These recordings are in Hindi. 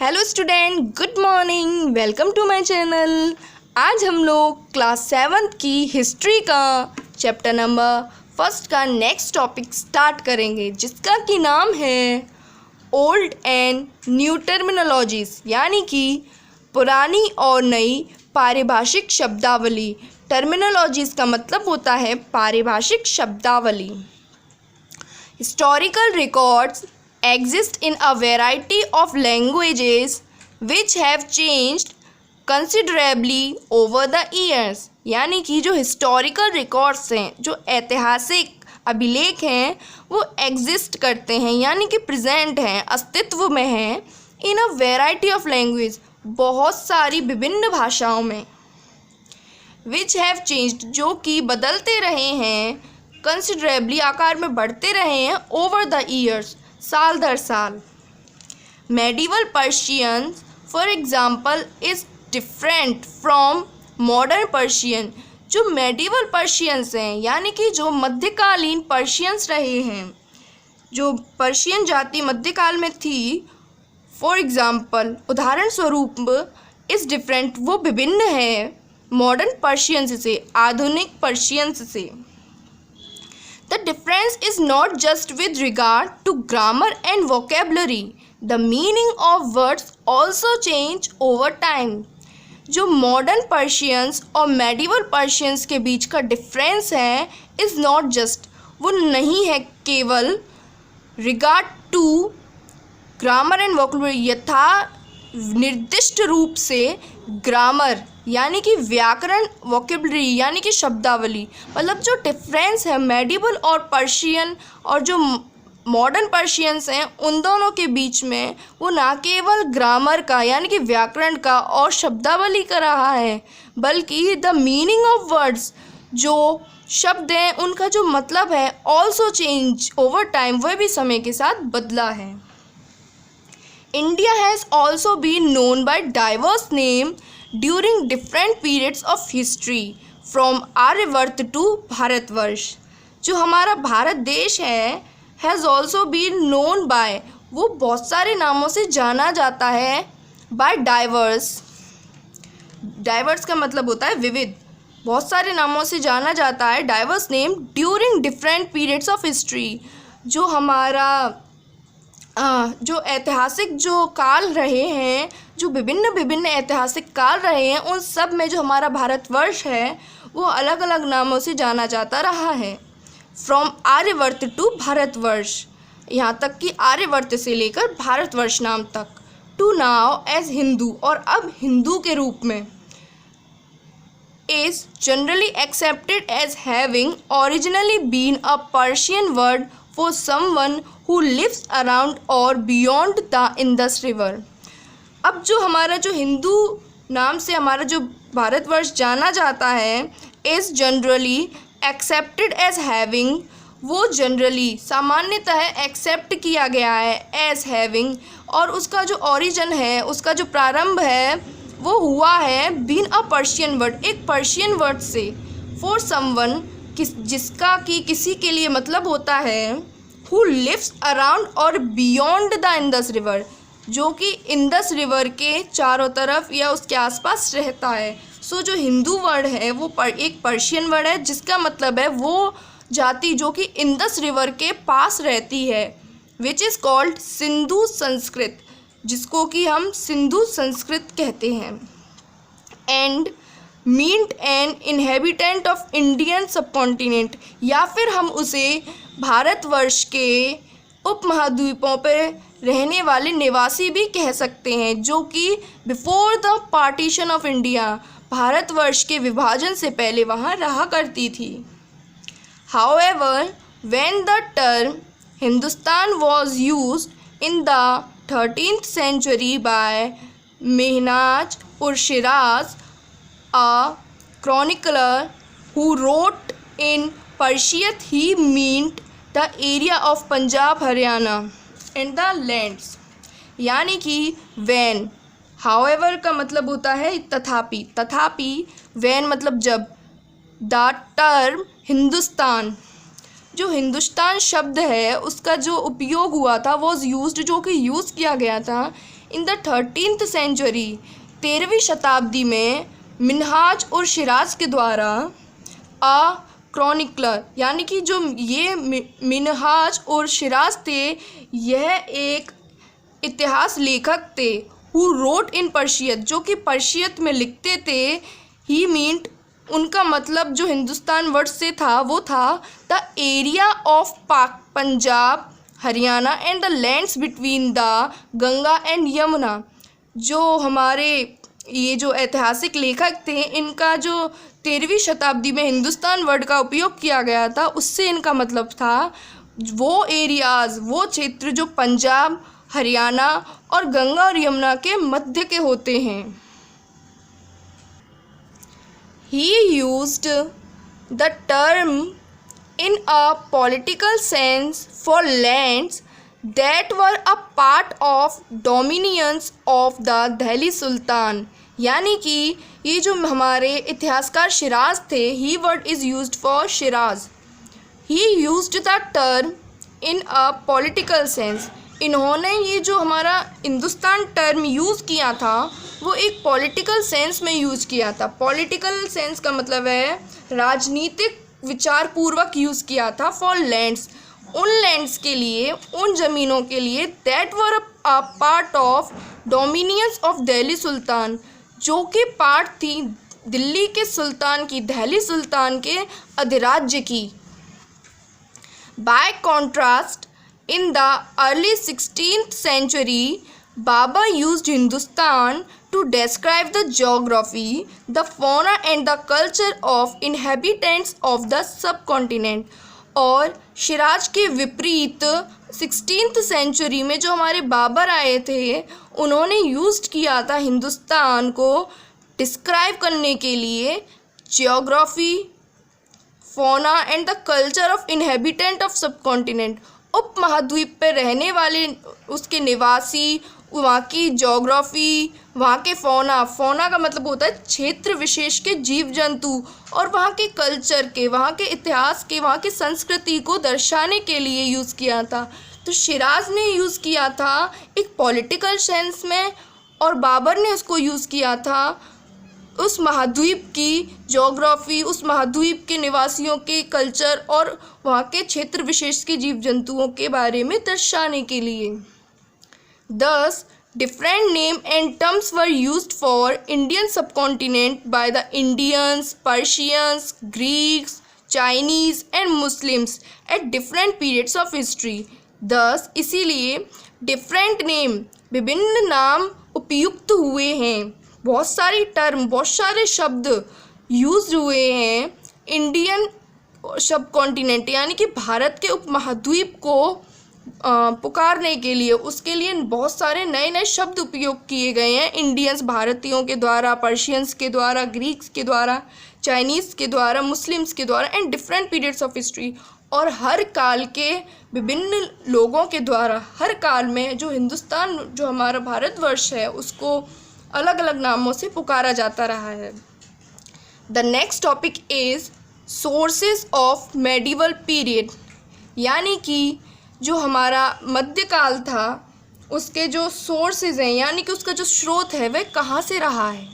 Hello student, good morning, welcome to my channel. आज हम लोग क्लास 7th की हिस्ट्री का चैप्टर नंबर 1 का नेक्स्ट टॉपिक स्टार्ट करेंगे, जिसका कि नाम है ओल्ड एंड न्यू टर्मिनोलॉजीज़, यानी कि पुरानी और नई पारिभाषिक शब्दावली। टर्मिनोलॉजीज़ का मतलब होता है पारिभाषिक शब्दावली। Historical records exist in a variety of languages which have changed considerably over the years। यानी कि जो हिस्टोरिकल रिकॉर्ड्स हैं, जो ऐतिहासिक अभिलेख हैं, वो एग्जिस्ट करते हैं, यानी कि प्रेजेंट हैं, अस्तित्व में हैं इन अ वेराइटी ऑफ लैंग्वेज, बहुत सारी विभिन्न भाषाओं में। विच हैव चेंज्ड, जो कि बदलते रहे हैं, कंसिडरेबली, आकार में बढ़ते रहे हैं, ओवर द ईयर्स, साल दर साल। Medieval Persian for example is different from modern Persian. जो मेडिवल पर्शियंस हैं, यानी कि जो मध्यकालीन पर्शियंस रहे हैं, जो पर्शियन जाति मध्यकाल में थी, फॉर एग्ज़ाम्पल, उदाहरण स्वरूप, इज़ डिफरेंट, वो विभिन्न है मॉडर्न पर्शियंस से, आधुनिक पर्शियंस से। The difference is not just with regard to grammar and vocabulary. The meaning of words also change over time. जो मॉडर्न पर्शियंस और मेडिवल पर्शियंस के बीच का डिफरेंस है, इज़ नॉट जस्ट, वो नहीं है केवल regard to grammar and vocabulary, यथा निर्दिष्ट रूप से ग्रामर यानी कि व्याकरण, वोकैबुलरी यानी कि शब्दावली। मतलब जो डिफरेंस है मेडिवल और पर्शियन और जो मॉडर्न पर्शियंस हैं, उन दोनों के बीच में, वो ना केवल ग्रामर का यानी कि व्याकरण का और शब्दावली का रहा है, बल्कि द मीनिंग ऑफ वर्ड्स, जो शब्द हैं उनका जो मतलब है, ऑल्सो चेंज ओवर टाइम, वह भी समय के साथ बदला है। India has also been known by diverse name during different periods of history from Aryavarta to Bharatvarsha. जो हमारा भारत देश है, has also been known by, वो बहुत सारे नामों से जाना जाता है, बाय डाइवर्स। डाइवर्स का मतलब होता है विविध, बहुत सारे नामों से जाना जाता है, diverse name during different periods of history. जो हमारा जो ऐतिहासिक जो काल रहे हैं, जो विभिन्न ऐतिहासिक काल रहे हैं, उन सब में जो हमारा भारतवर्ष है, वो अलग अलग नामों से जाना जाता रहा है। फ्रॉम आर्यवर्त टू भारतवर्ष, यहाँ तक कि आर्यवर्त से लेकर भारतवर्ष नाम तक। टू नाउ एज हिंदू, और अब हिंदू के रूप में। Is generally accepted as having originally been a Persian word for someone who lives around or beyond the Indus River। अब जो हमारा जो हिंदू नाम से हमारा जो भारतवर्ष जाना जाता है, is generally accepted as having, वो जनरली सामान्यतः एक्सेप्ट किया गया है as having, और उसका जो ओरिजिन है, उसका जो प्रारंभ है, वो हुआ है बीन अ पर्शियन वर्ड, एक पर्शियन वर्ड से। for someone, जिसका कि किसी के लिए मतलब होता है, who lives around और beyond the Indus River, जो कि इंदस रिवर के चारों तरफ या उसके आसपास रहता है। सो जो हिंदू वर्ड है वो एक पर्शियन वर्ड है, जिसका मतलब है वो जाति जो कि इंदस रिवर के पास रहती है, which is called Sindhu Sanskrit, जिसको कि हम सिंधु संस्कृत कहते हैं। And meant an inhabitant of Indian subcontinent, या फिर हम उसे भारतवर्ष के उपमहाद्वीपों पर रहने वाले निवासी भी कह सकते हैं, जो कि before the partition of India, Bharatvarsha के विभाजन से पहले वहाँ रहा करती थी। However when the term Hindustan was used in the 13th century by Mehnaz ur Shiraz, a chronicler who wrote in Persian, he meant the area of Punjab, Haryana and the lands। यानी कि when, however का मतलब होता है तथापि, तथापि when मतलब जब, the term हिंदुस्तान, जो हिंदुस्तान शब्द है उसका जो उपयोग हुआ था, was used, जो कि यूज़ किया गया था इन द 13th सेंचुरी, 13वीं शताब्दी में मिन्हाज और शिराज के द्वारा अ क्रॉनिकलर, यानी कि जो ये मिन्हाज और शिराज थे, यह एक इतिहास लेखक थे। हु रोट इन पर्शियत, जो कि पर्शियत में लिखते थे। ही मीन्ट, उनका मतलब जो हिंदुस्तान वर्ड से था वो था the area of Punjab, Haryana and the lands between the Ganga and Yamuna. जो हमारे ये जो ऐतिहासिक लेखक थे, इनका जो 13वीं शताब्दी में हिंदुस्तान वर्ड का उपयोग किया गया था, उससे इनका मतलब था वो एरियाज़, वो क्षेत्र जो पंजाब, हरियाणा और गंगा और यमुना के मध्य के होते हैं। He used the term in a political sense for lands that were a part of dominions of the Delhi Sultan, यानी कि ये जो हमारे इतिहासकार शिराज थे, he word is used for Siraj. He used the term in a political sense, इन्होंने ये जो हमारा हिंदुस्तान टर्म यूज़ किया था वो एक पॉलिटिकल सेंस में यूज़ किया था। पॉलिटिकल सेंस का मतलब है राजनीतिक विचार पूर्वक यूज़ किया था फॉर लैंड्स, उन लैंड्स के लिए, उन ज़मीनों के लिए that were a part of dominions of Delhi sultan, जो कि पार्ट थी दिल्ली के सुल्तान की, दिल्ली सुल्तान के अधिराज्य की। Bye contrast, in the early 16th century, Babur used Hindustan to describe the geography, the fauna and the culture of inhabitants of the subcontinent। और शिराज के विपरीत 16th सेंचुरी में जो हमारे बाबर आए थे, उन्होंने यूज़ किया था हिंदुस्तान को डिस्क्राइब करने के लिए geography, fauna and the culture of inhabitant of subcontinent, उप महाद्वीप पर रहने वाले उसके निवासी, वहाँ की ज्योग्राफी, वहाँ के फौना का मतलब होता है क्षेत्र विशेष के जीव जंतु, और वहाँ के कल्चर के, वहाँ के इतिहास के, वहाँ की संस्कृति को दर्शाने के लिए यूज़ किया था। तो शिराज ने यूज़ किया था एक पॉलिटिकल सेंस में, और बाबर ने उसको यूज़ किया था उस महाद्वीप की ज्योग्राफी, उस महाद्वीप के निवासियों के कल्चर और वहाँ के क्षेत्र विशेष के जीव जंतुओं के बारे में दर्शाने के लिए। Thus, different name and terms were used for Indian subcontinent by the Indians, Persians, Greeks, Chinese and Muslims at different periods of history। Thus, इसीलिए different name, विभिन्न नाम उपयुक्त हुए हैं, बहुत सारी टर्म, बहुत सारे शब्द यूज हुए हैं इंडियन सब कॉन्टिनेंट, यानी कि भारत के उपमहाद्वीप को पुकारने के लिए। उसके लिए बहुत सारे नए नए शब्द उपयोग किए गए हैं इंडियंस, भारतीयों के द्वारा, पर्शियंस के द्वारा, ग्रीक्स के द्वारा, चाइनीज़ के द्वारा, मुस्लिम्स के द्वारा and different periods of history. और हर काल के विभिन्न लोगों के द्वारा हर काल में जो हिंदुस्तान, जो हमारा भारतवर्ष है, उसको अलग अलग नामों से पुकारा जाता रहा है। The next topic is sources of medieval period, यानी कि जो हमारा मध्यकाल था उसके जो सोर्सेज हैं, यानी कि उसका जो स्रोत है वह कहाँ से रहा है।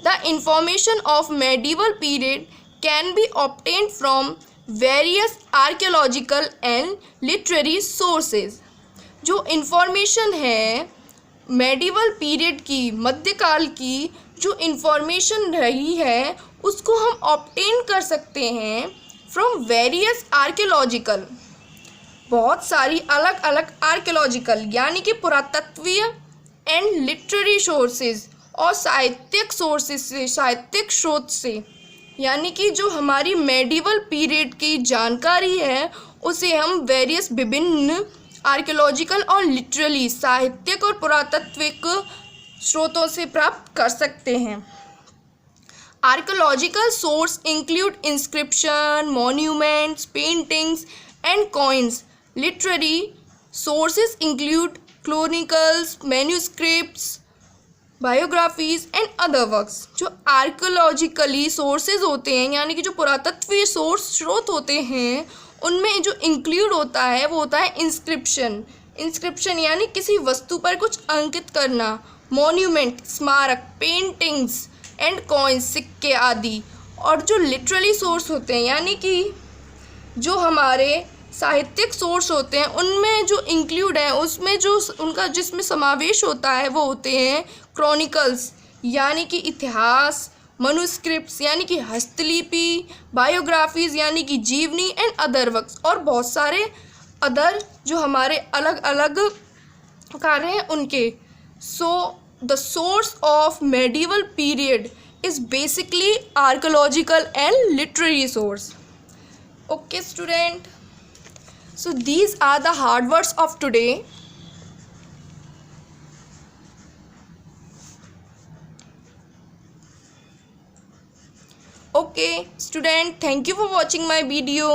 The information of medieval period can be obtained from various archaeological and literary sources. जो इंफॉर्मेशन है मेडिवल पीरियड की, मध्यकाल की जो इंफॉर्मेशन रही है, उसको हम ऑब्टेन कर सकते हैं फ्रॉम वेरियस आर्कियोलॉजिकल, बहुत सारी अलग अलग आर्कियोलॉजिकल यानी कि पुरातत्वीय एंड लिटरेरी सोर्सेज, और साहित्यिक सोर्सेज से, साहित्यिक स्रोत से। यानी कि जो हमारी मेडिवल पीरियड की जानकारी है उसे हम वेरियस विभिन्न आर्कियोलॉजिकल और लिटरली साहित्यिक और पुरातत्विक स्रोतों से प्राप्त कर सकते हैं। Archaeological source include inscription, monuments, paintings and coins. Literary sources include chronicles, manuscripts, biographies and other works. जो आर्कियोलॉजिकली सोर्सेज होते हैं, यानी कि जो पुरातत्वीय सोर्स स्रोत होते हैं, उनमें जो इंक्लूड होता है वो होता है इंस्क्रिप्शन, इंस्क्रिप्शन यानी किसी वस्तु पर कुछ अंकित करना, मॉन्यूमेंट स्मारक, पेंटिंग्स एंड कॉइन्स सिक्के आदि। और जो लिटरली सोर्स होते हैं यानी कि जो हमारे साहित्यिक सोर्स होते हैं उनमें जो इंक्लूड है उसमें जो उनका जिसमें समावेश होता है वो होते हैं क्रॉनिकल्स यानी कि इतिहास, मनुस्क्रिप्ट्स यानी कि हस्तलिपि, बायोग्राफीज यानी कि जीवनी एंड अदर वर्क्स, और बहुत सारे अदर जो हमारे अलग अलग कार्य हैं उनके। So the source of medieval period is basically archaeological and literary source. Okay student, so these are the hard words of today. Okay student, thank you for watching my video.